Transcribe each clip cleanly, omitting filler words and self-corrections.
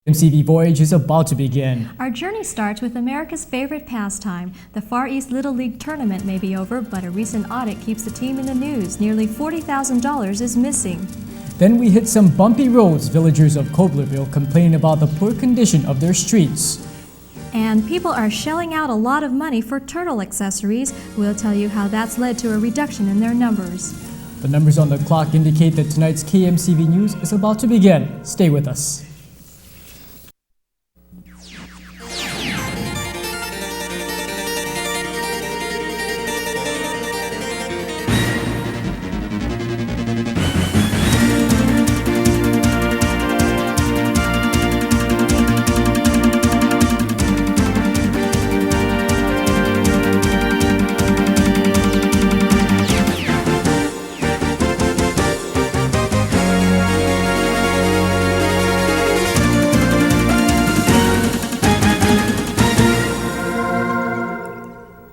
KMCV voyage is about to begin. Our journey starts with America's favorite pastime. The Far East Little League tournament may be over, but a recent audit keeps the team in the news. Nearly $40,000 is missing. Then we hit some bumpy roads. Villagers of Coblerville complain about the poor condition of their streets. And people are shelling out a lot of money for turtle accessories. We'll tell you how that's led to a reduction in their numbers. The numbers on the clock indicate that tonight's KMCV News is about to begin. Stay with us.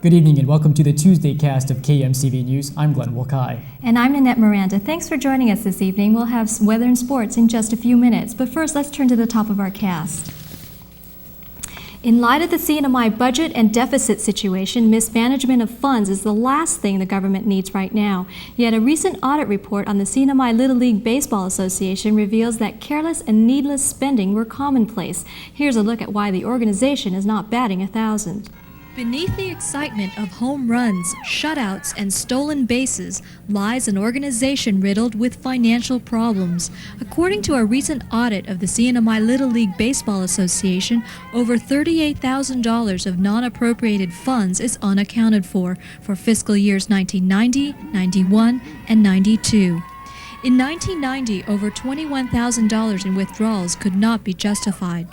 Good evening and welcome to the Tuesday cast of KMCV News. I'm Glenn Wakai. And I'm Nanette Miranda. Thanks for joining us this evening. We'll have some weather and sports in just a few minutes. But first, let's turn to the top of our cast. In light of the CNMI budget and deficit situation, mismanagement of funds is the last thing the government needs right now. Yet a recent audit report on the CNMI Little League Baseball Association reveals that careless and needless spending were commonplace. Here's a look at why the organization is not batting 1,000. Beneath the excitement of home runs, shutouts, and stolen bases lies an organization riddled with financial problems. According to a recent audit of the CNMI Little League Baseball Association, over $38,000 of non-appropriated funds is unaccounted for fiscal years 1990, 91, and 92. In 1990, over $21,000 in withdrawals could not be justified.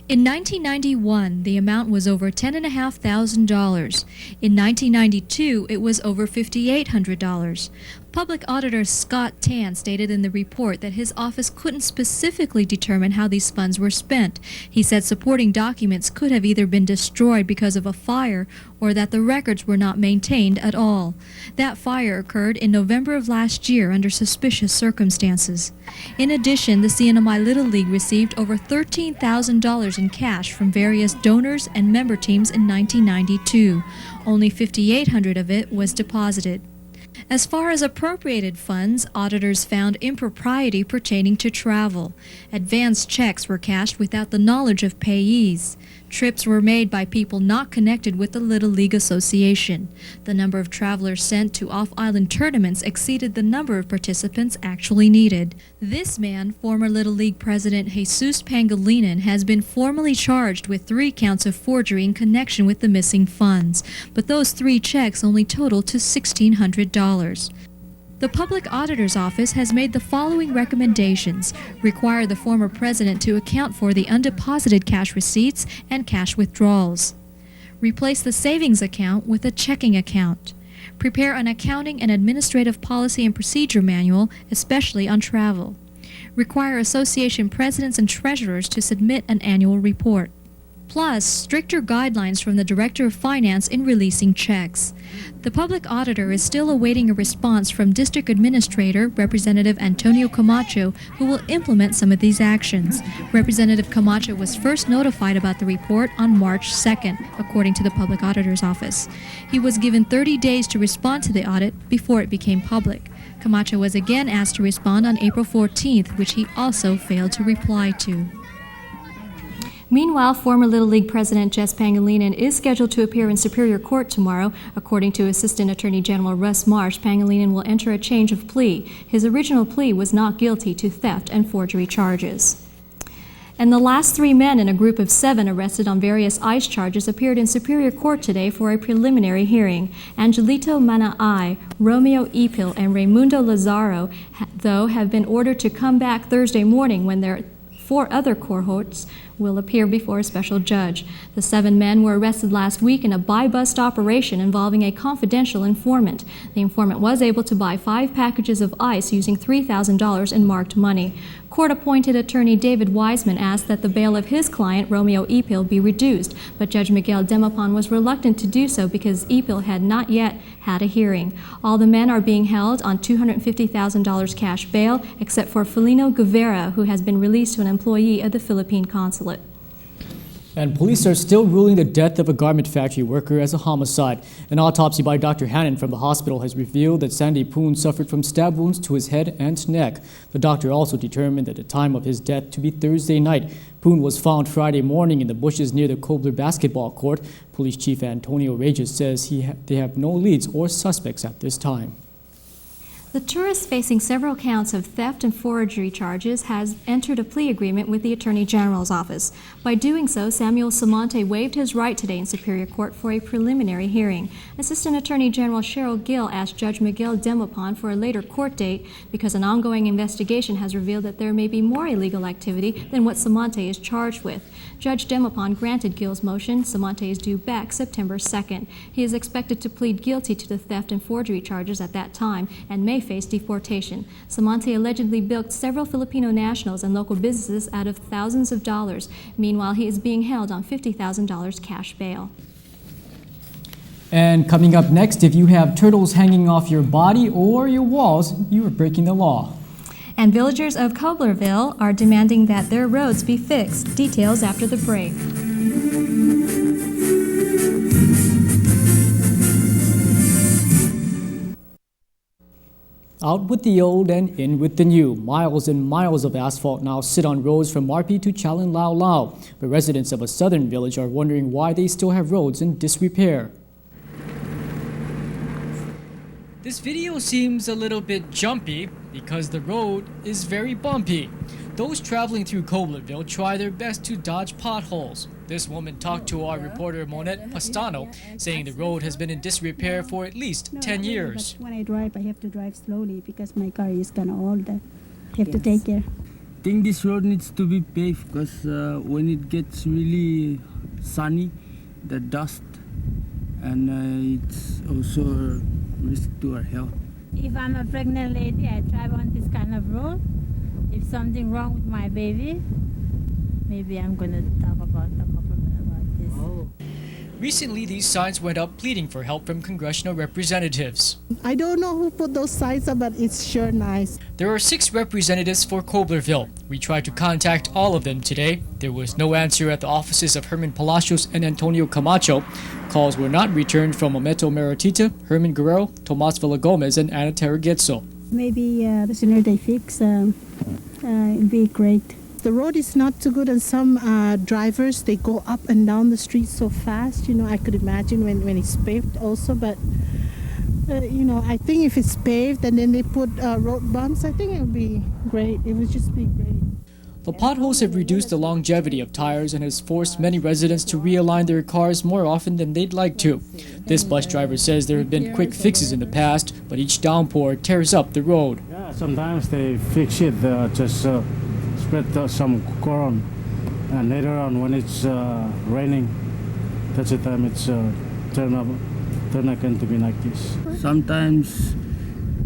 In 1991, the amount was over $10,500. In 1992, it was over $5,800. Public Auditor Scott Tan stated in the report that his office couldn't specifically determine how these funds were spent. He said supporting documents could have either been destroyed because of a fire or that the records were not maintained at all. That fire occurred in November of last year under suspicious circumstances. In addition, the CNMI Little League received over $13,000 in cash from various donors and member teams in 1992. Only $5,800 of it was deposited. As far as appropriated funds, auditors found impropriety pertaining to travel. Advance checks were cashed without the knowledge of payees. Trips were made by people not connected with the Little League Association. The number of travelers sent to off-island tournaments exceeded the number of participants actually needed. This man, former Little League President Jesus Pangilinan, has been formally charged with 3 counts of forgery in connection with the missing funds, but those 3 checks only totaled to $1,600. The Public Auditor's Office has made the following recommendations: require the former president to account for the undeposited cash receipts and cash withdrawals. Replace the savings account with a checking account. Prepare an accounting and administrative policy and procedure manual, especially on travel. Require association presidents and treasurers to submit an annual report. Plus, stricter guidelines from the Director of Finance in releasing checks. The Public Auditor is still awaiting a response from District Administrator Representative Antonio Camacho, who will implement some of these actions. Representative Camacho was first notified about the report on March 2nd, according to the Public Auditor's Office. He was given 30 days to respond to the audit before it became public. Camacho was again asked to respond on April 14th, which he also failed to reply to. Meanwhile, former Little League President Jess Pangilinan is scheduled to appear in Superior Court tomorrow. According to Assistant Attorney General Russ Marsh, Pangilinan will enter a change of plea. His original plea was not guilty to theft and forgery charges. And the last 3 men in a group of 7 arrested on various ICE charges appeared in Superior Court today for a preliminary hearing. Angelito Manaay, Romeo Ipil, and Raimundo Lazaro, though, have been ordered to come back Thursday morning when their 4 other cohorts will appear before a special judge. The 7 men were arrested last week in a buy-bust operation involving a confidential informant. The informant was able to buy 5 packages of ice using $3,000 in marked money. Court-appointed attorney David Wiseman asked that the bail of his client, Romeo Ipil, be reduced, but Judge Miguel Demapan was reluctant to do so because Ipil had not yet had a hearing. All the men are being held on $250,000 cash bail, except for Felino Guevara, who has been released to an employee of the Philippine consulate. And police are still ruling the death of a garment factory worker as a homicide. An autopsy by Dr. Hannon from the hospital has revealed that Sandy Poon suffered from stab wounds to his head and neck. The doctor also determined at the time of his death to be Thursday night. Poon was found Friday morning in the bushes near the Kobler basketball court. Police Chief Antonio Regis says they have no leads or suspects at this time. The tourist facing several counts of theft and forgery charges has entered a plea agreement with the Attorney General's office. By doing so, Samuel Samonte waived his right today in Superior Court for a preliminary hearing. Assistant Attorney General Cheryl Gill asked Judge Miguel Demopon for a later court date because an ongoing investigation has revealed that there may be more illegal activity than what Samonte is charged with. Judge Demopon granted Gill's motion. Samonte is due back September 2nd. He is expected to plead guilty to the theft and forgery charges at that time and may face deportation. Samonte allegedly bilked several Filipino nationals and local businesses out of thousands of dollars. Meanwhile, he is being held on $50,000 cash bail. And coming up next, if you have turtles hanging off your body or your walls, you are breaking the law. And villagers of Koblerville are demanding that their roads be fixed. Details after the break. Out with the old and in with the new. Miles and miles of asphalt now sit on roads from Marpi to Chalin Lao Lao. But residents of a southern village are wondering why they still have roads in disrepair. This video seems a little bit jumpy because the road is very bumpy. Those traveling through Koblerville try their best to dodge potholes. This woman talked to our reporter Monette Pastano, saying the road has been in disrepair for at least 10 years. But when I drive, I have to drive slowly because my car is kind of old. I have to take care. I think this road needs to be paved because when it gets really sunny, the dust, and it's also a risk to our health. If I'm a pregnant lady, I drive on this kind of road. If something wrong with my baby, maybe I'm going to talk about this. Recently, these signs went up pleading for help from congressional representatives. I don't know who put those signs up, but it's sure nice. There are 6 representatives for Koblerville. We tried to contact all of them today. There was no answer at the offices of Herman Palacios and Antonio Camacho. Calls were not returned from Ometo Meritita, Herman Guerrero, Tomas Villagomez, and Ana Terragetso. Maybe the sooner they fix, it'd be great. The road is not too good, and some drivers, they go up and down the street so fast. You know, I could imagine when it's paved also, but you know, I think if it's paved and then they put road bumps, I think it would be great. It would just be great. The potholes have reduced the longevity of tires and has forced many residents to realign their cars more often than they'd like to. This bus driver says there have been quick fixes in the past, but each downpour tears up the road. Yeah, sometimes they fix it, just spread some corn, and later on when it's raining, that's the time it's turn again to be like this. Sometimes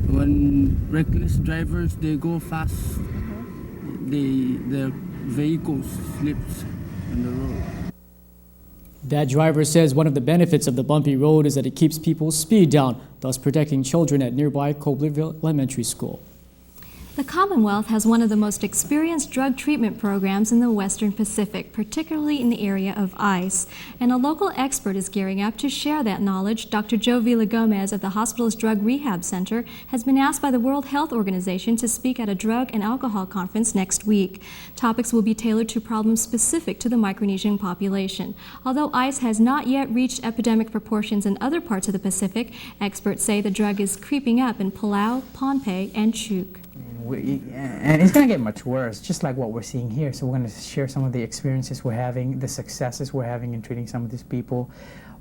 when reckless drivers, they go fast, their vehicle slips on the road. That driver says one of the benefits of the bumpy road is that it keeps people's speed down, thus protecting children at nearby Koblerville Elementary School. The Commonwealth has one of the most experienced drug treatment programs in the Western Pacific, particularly in the area of ICE. And a local expert is gearing up to share that knowledge. Dr. Joe Villagomez of the hospital's Drug Rehab Center has been asked by the World Health Organization to speak at a drug and alcohol conference next week. Topics will be tailored to problems specific to the Micronesian population. Although ICE has not yet reached epidemic proportions in other parts of the Pacific, experts say the drug is creeping up in Palau, Pohnpei, and Chuuk. And it's going to get much worse, just like what we're seeing here. So we're going to share some of the experiences we're having, the successes we're having in treating some of these people.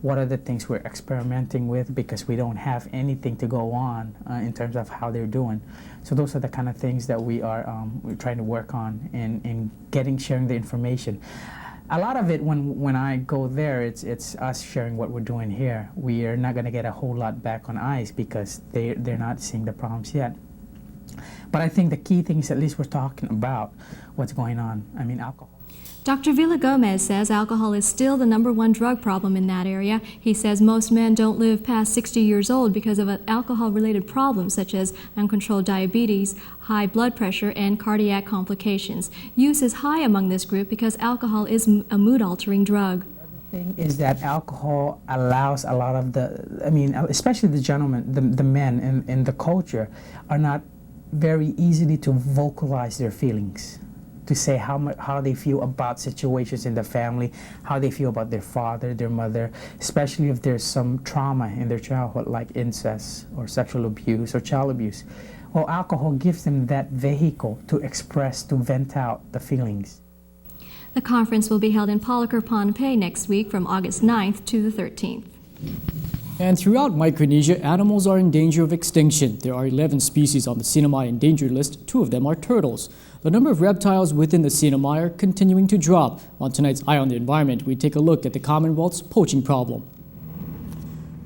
What are the things we're experimenting with because we don't have anything to go on in terms of how they're doing. So those are the kind of things that we're trying to work on in sharing the information. A lot of it, when I go there, it's us sharing what we're doing here. We are not going to get a whole lot back on ICE because they're not seeing the problems yet. But I think the key thing is at least we're talking about what's going on. I mean, alcohol. Dr. Villagomez says alcohol is still the #1 drug problem in that area. He says most men don't live past 60 years old because of alcohol-related problems such as uncontrolled diabetes, high blood pressure, and cardiac complications. Use is high among this group because alcohol is a mood-altering drug. Thing is that alcohol allows a lot of especially the gentlemen, the men in the culture are not very easily to vocalize their feelings, to say how they feel about situations in the family, how they feel about their father, their mother, especially if there's some trauma in their childhood like incest or sexual abuse or child abuse. Well, alcohol gives them that vehicle to express, to vent out the feelings. The conference will be held in Policar, Pohnpei next week from August 9th to the 13th. And throughout Micronesia, animals are in danger of extinction. There are 11 species on the CNMI endangered list. 2 of them are turtles. The number of reptiles within the CNMI are continuing to drop. On tonight's Eye on the Environment, we take a look at the Commonwealth's poaching problem.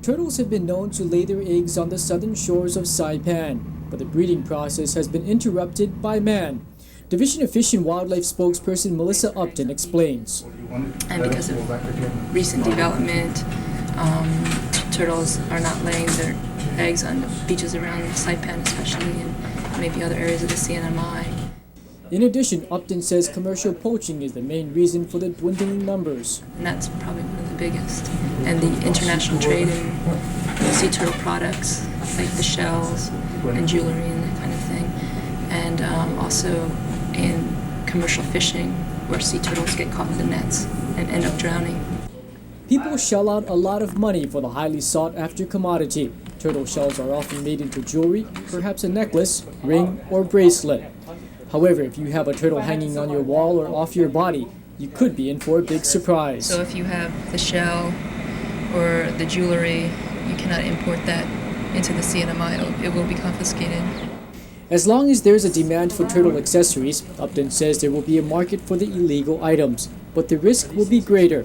Turtles have been known to lay their eggs on the southern shores of Saipan, but the breeding process has been interrupted by man. Division of Fish and Wildlife spokesperson Melissa Upton explains. And because of recent development, turtles are not laying their eggs on the beaches around Saipan especially, and maybe other areas of the CNMI. In addition, Upton says commercial poaching is the main reason for the dwindling numbers. And that's probably one of the biggest. And the international trade in sea turtle products, like the shells and jewelry and that kind of thing. And also in commercial fishing, where sea turtles get caught in the nets and end up drowning. People shell out a lot of money for the highly sought-after commodity. Turtle shells are often made into jewelry, perhaps a necklace, ring, or bracelet. However, if you have a turtle hanging on your wall or off your body, you could be in for a big surprise. So if you have the shell or the jewelry, you cannot import that into the CNMI. It will be confiscated. As long as there's a demand for turtle accessories, Upton says there will be a market for the illegal items, but the risk will be greater.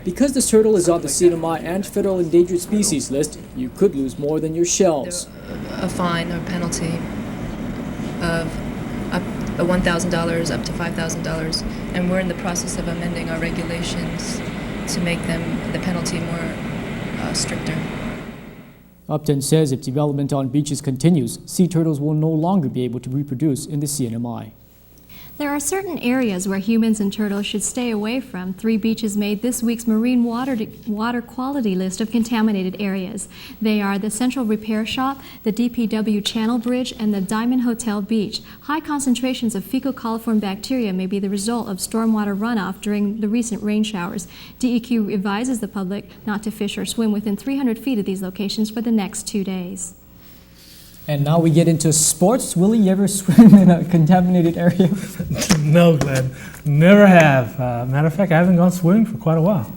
Because the turtle is on the CNMI and Federal Endangered Species list, you could lose more than your shells. A fine or penalty of $1,000 up to $5,000, and we're in the process of amending our regulations to make the penalty more stricter. Upton says if development on beaches continues, sea turtles will no longer be able to reproduce in the CNMI. There are certain areas where humans and turtles should stay away from. 3 beaches made this week's marine water quality list of contaminated areas. They are the Central Repair Shop, the DPW Channel Bridge, and the Diamond Hotel Beach. High concentrations of fecal coliform bacteria may be the result of stormwater runoff during the recent rain showers. DEQ advises the public not to fish or swim within 300 feet of these locations for the next 2 days. And now we get into sports. Will you ever swim in a contaminated area? No, Glenn. Never have. Matter of fact, I haven't gone swimming for quite a while.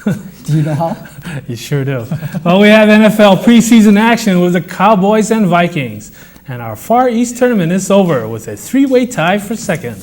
Do you know how? You sure do. Well, we have NFL preseason action with the Cowboys and Vikings. And our Far East tournament is over with a 3-way tie for second.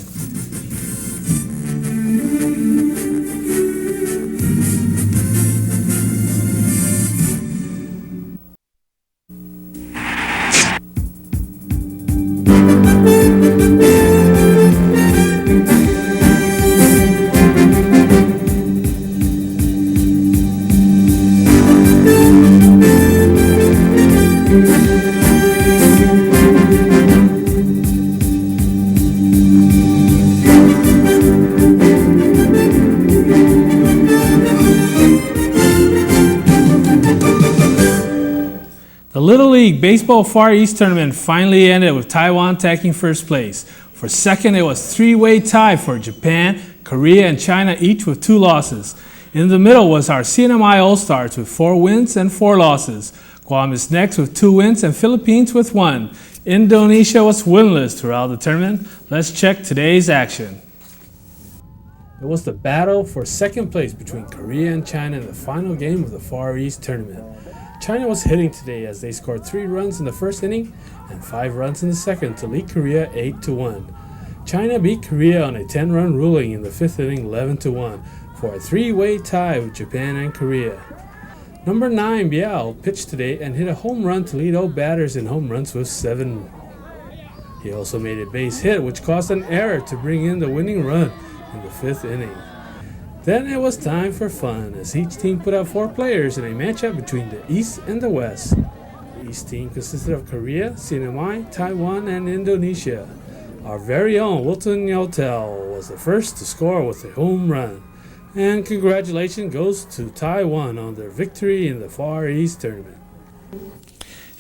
The Little League Baseball Far East Tournament finally ended with Taiwan taking first place. For second, it was a 3-way tie for Japan, Korea, and China, each with 2 losses. In the middle was our CNMI All-Stars with 4 wins and 4 losses. Guam is next with 2 wins and Philippines with 1. Indonesia was winless throughout the tournament. Let's check today's action. It was the battle for second place between Korea and China in the final game of the Far East Tournament. China was hitting today as they scored 3 runs in the first inning and 5 runs in the second to lead Korea 8-1. China beat Korea on a 10-run ruling in the 5th inning 11-1 for a 3-way tie with Japan and Korea. Number 9 Biao pitched today and hit a home run to lead all batters in home runs with 7. He also made a base hit which caused an error to bring in the winning run in the 5th inning. Then it was time for fun as each team put out 4 players in a matchup between the East and the West. The East team consisted of Korea, CNMI, Taiwan, and Indonesia. Our very own Wilton Yotel was the first to score with a home run. And congratulations goes to Taiwan on their victory in the Far East tournament.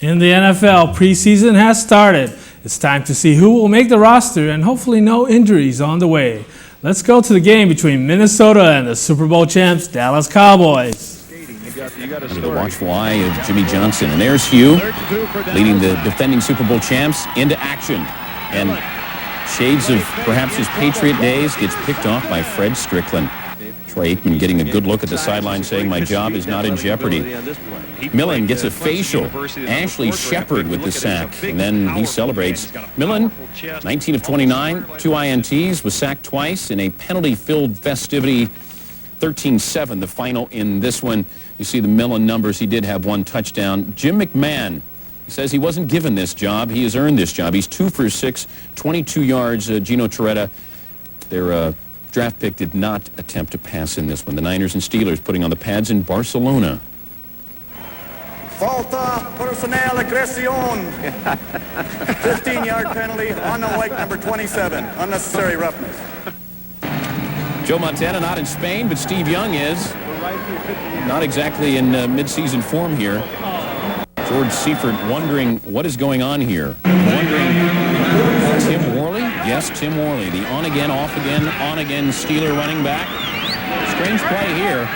In the NFL, preseason has started. It's time to see who will make the roster and hopefully no injuries on the way. Let's go to the game between Minnesota and the Super Bowl champs, Dallas Cowboys. Under the watchful eye of Jimmy Johnson. And there's Hugh leading the defending Super Bowl champs into action. And shades of perhaps his Patriot days gets picked off by Fred Strickland. Troy Aikman getting a good look at the sideline saying, my job is not in jeopardy. Millen gets a facial. Ashley Shepard with the sack. And then he celebrates. Millen, 19 of 29, 2 INTs, was sacked twice in a penalty-filled festivity. 13-7, the final in this one. You see the Millen numbers. He did have 1 touchdown. Jim McMahon, he says he wasn't given this job. He has earned this job. He's 2 for 6, 22 yards. Gino Torretta, their draft pick, did not attempt to pass in this one. The Niners and Steelers putting on the pads in Barcelona. Falta personal agresión. 15-yard penalty on the white, number 27. Unnecessary roughness. Joe Montana not in Spain, but Steve Young is. Not exactly in mid-season form here. George Seifert wondering what is going on here. Wondering, Tim Worley? Yes, Tim Worley. The on-again, off-again, on-again Steeler running back. Strange play here.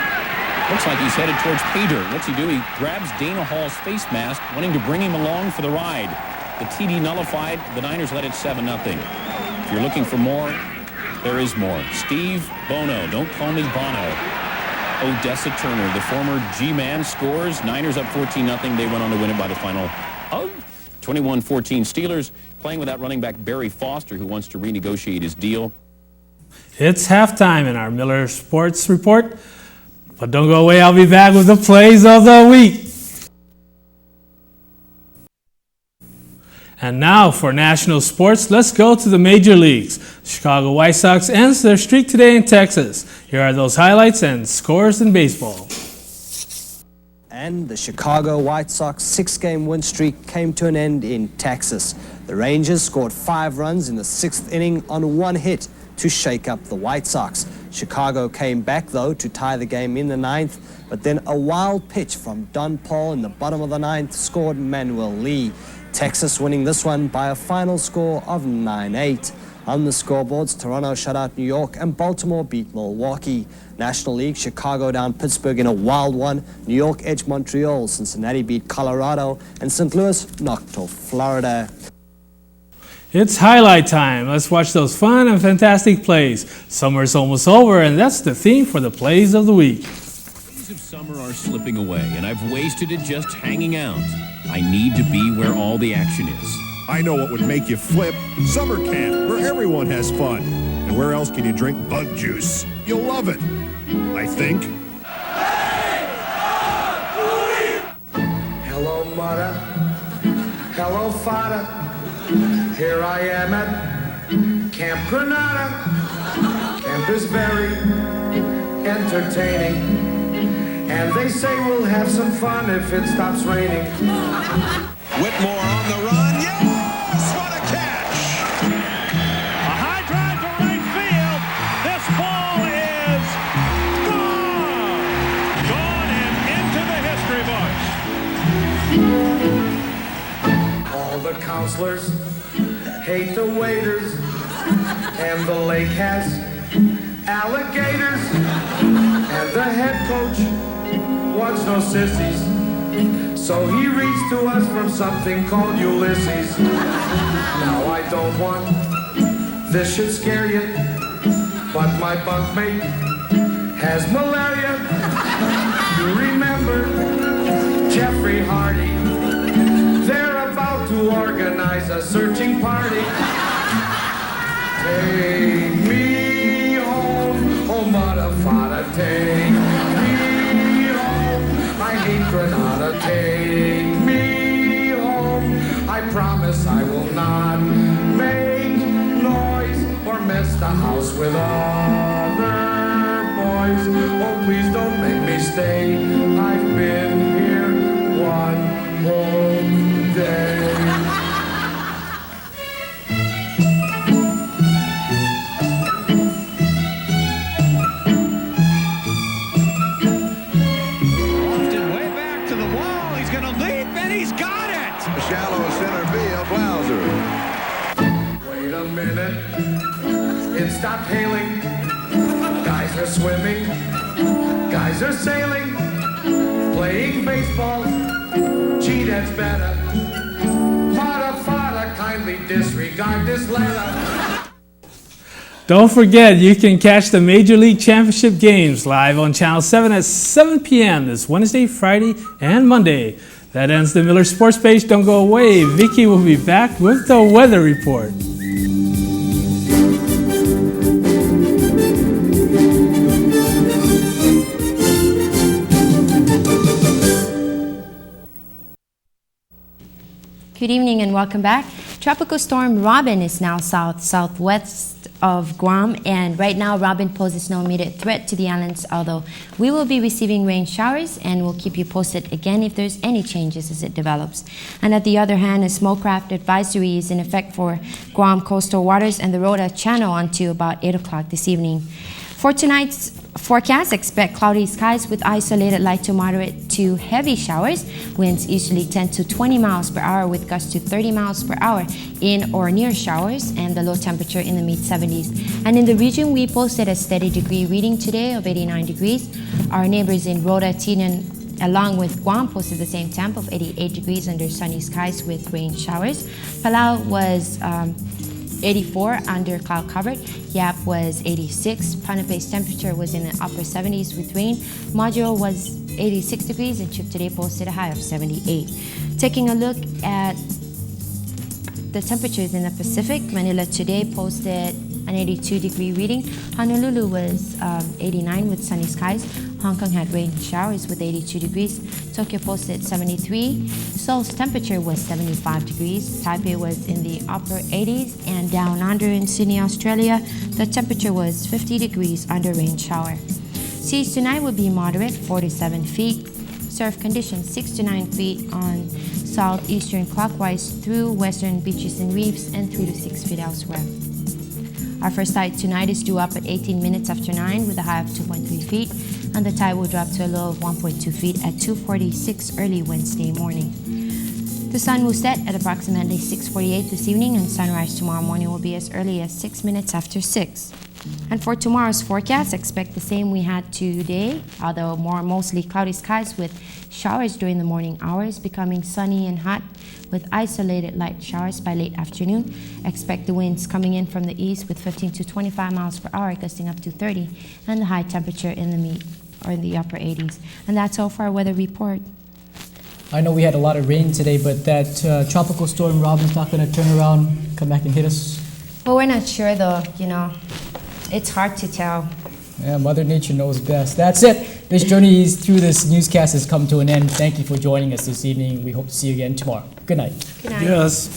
Looks like he's headed towards Peter. What's he do? He grabs Dana Hall's face mask, wanting to bring him along for the ride. The TD nullified. The Niners led it 7-0. If you're looking for more, there is more. Steve Bono. Don't call me Bono. Odessa Turner, the former G-Man, scores. Niners up 14-0. They went on to win it by the final of 21-14. Steelers playing without running back Barry Foster, who wants to renegotiate his deal. It's halftime in our Miller Sports Report. But don't go away, I'll be back with the plays of the week. And now for national sports, let's go to the major leagues. The Chicago White Sox ends their streak today in Texas. Here are those highlights and scores in baseball. And the Chicago White Sox 6-game win streak came to an end in Texas. The Rangers scored 5 runs in the 6th inning on 1 hit to shake up the White Sox. Chicago came back, though, to tie the game in the 9th, but then a wild pitch from Don Paul in the bottom of the 9th scored Manuel Lee. Texas winning this one by a final score of 9-8. On the scoreboards, Toronto shut out New York and Baltimore beat Milwaukee. National League, Chicago down Pittsburgh in a wild one. New York edged Montreal. Cincinnati beat Colorado. And St. Louis knocked off Florida. It's highlight time. Let's watch those fun and fantastic plays. Summer's almost over, and that's the theme for the plays of the week. Days of summer are slipping away, and I've wasted it just hanging out. I need to be where all the action is. I know what would make you flip. Summer camp, where everyone has fun. And where else can you drink bug juice? You'll love it, I think. Hello, mother. Hello, father. Here I am at Camp Granada. Camp is very entertaining. And they say we'll have some fun if it stops raining. Whitmore on the run. Yes! What a catch! A high drive to right field. This ball is gone! Gone and into the history books. All the counselors hate the waiters. And the lake has alligators. And the head coach wants no sissies, so he reads to us from something called Ulysses. Now I don't want, this should scare you, but my bunkmate has malaria. You remember Jeffrey Hardy? They're about to organize a searching party. Take me home, oh mother, father, take me home. I hate Granada, take me home. I promise I will not make noise or mess the house with all. stay. I've been here one whole day. Lofted way back to the wall. He's going to leap, and he's got it. Shallow center field, Blauser. Wait a minute. It stopped hailing. Guys are swimming. Guys are sailing. Playing baseball. Gee, that's better. Fada, kindly disregard this letter. Don't forget, you can catch the Major League Championship games live on Channel 7 at 7 p.m. this Wednesday, Friday, and Monday. That ends the Miller Sports Page. Don't go away. Vicky will be back with the weather report. Good evening and welcome back. Tropical storm Robin is now southwest of Guam, and right now Robin poses no immediate threat to the islands, although we will be receiving rain showers and we'll keep you posted again if there's any changes as it develops. And at the other hand, a smallcraft advisory is in effect for Guam coastal waters and the Rota Channel until about 8 o'clock this evening. For tonight's forecast, expect cloudy skies with isolated light to moderate to heavy showers. Winds easterly 10 to 20 miles per hour with gusts to 30 miles per hour in or near showers, and the low temperature in the mid-70s. And in the region, we posted a steady degree reading today of 89 degrees. Our neighbors in Rota, Tinian, along with Guam, posted the same temp of 88 degrees under sunny skies with rain showers. Palau was 84 under cloud covered. Yap was 86. Ponape's temperature was in the upper 70s with rain. Module was 86 degrees, and Chip today posted a high of 78. Taking a look at the temperatures in the Pacific, Manila today posted an 82 degree reading. Honolulu was 89 with sunny skies. Hong Kong had rain showers with 82 degrees. Tokyo posted 73. Seoul's temperature was 75 degrees. Taipei was in the upper 80s. And down under in Sydney, Australia, the temperature was 50 degrees under rain shower. Seas tonight will be moderate, 4 to 7 feet. Surf conditions 6 to 9 feet on southeastern clockwise through western beaches and reefs, and 3 to 6 feet elsewhere. Our first tide tonight is due up at 18 minutes after 9 with a high of 2.3 feet, and the tide will drop to a low of 1.2 feet at 2:46 early Wednesday morning. The sun will set at approximately 6:48 this evening, and sunrise tomorrow morning will be as early as 6 minutes after 6. And for tomorrow's forecast, expect the same we had today, although mostly cloudy skies with showers during the morning hours, becoming sunny and hot with isolated light showers by late afternoon. Expect the winds coming in from the east with 15 to 25 miles per hour, gusting up to 30, and the high temperature in the upper 80s. And that's all for our weather report. I know we had a lot of rain today, but that tropical storm Robin's not going to turn around, come back and hit us. Well, we're not sure though, it's hard to tell. Yeah, Mother Nature knows best. That's it. This journey through this newscast has come to an end. Thank you for joining us this evening. We hope to see you again tomorrow. Good night. Good night. Yes.